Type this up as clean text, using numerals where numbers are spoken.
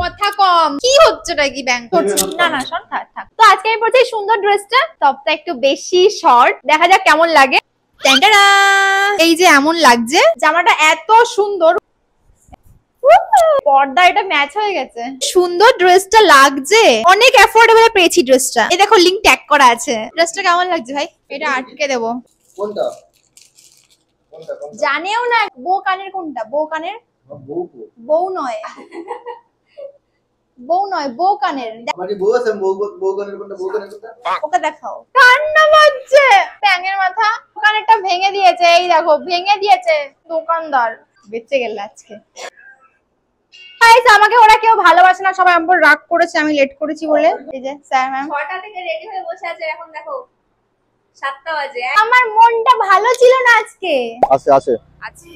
কথা কম, কি হচ্ছে নাকি ব্যাংক করছি? না না শোন, থাক থাক। তো আজকে আমি পরছি সুন্দর ড্রেসটা, টপটা একটু বেশি শর্ট, দেখা যাক কেমন লাগে। টাটা! এই যে এমন লাগছে, জামাটা এত সুন্দর, পর্দা এটা ম্যাচ হয়ে গেছে, সুন্দর ড্রেসটা লাগছে, অনেক অ্যাফোর্ডেবল পেয়েছি ড্রেসটা। এই দেখো লিংক ট্যাগ করা আছে। ড্রেসটা কেমন লাগছে ভাই? এটা আটকে দেবো। কোনটা? জানেও না বউ কানের কোনটা? বউ কানের? বউ নয়, বউ নয়, বউ কানের। আমারই বউ আছে, বউ কানের কোনটা? বউ কানের কোনটা? ওকে দেখাও। কান্না পাচ্ছে, ব্যাঙের মাথা। কানেরটা ভেঙে দিয়েছে, এই দেখো ভেঙে দিয়েছে দোকানদার। বেঁচে গেল আজকে। গাইস, আমাকে ওরা কেউ ভালোবাসে না, সবাই আমার রাগ করেছে আমি লেট করেছি বলে। এই যে স্যার ম্যাম 6টা থেকে রেডি হয়ে বসে আছে, এখন দেখো 7টা বাজে। আমার মনটা ভালো ছিল না আজকে। আছে আছে। আচ্ছা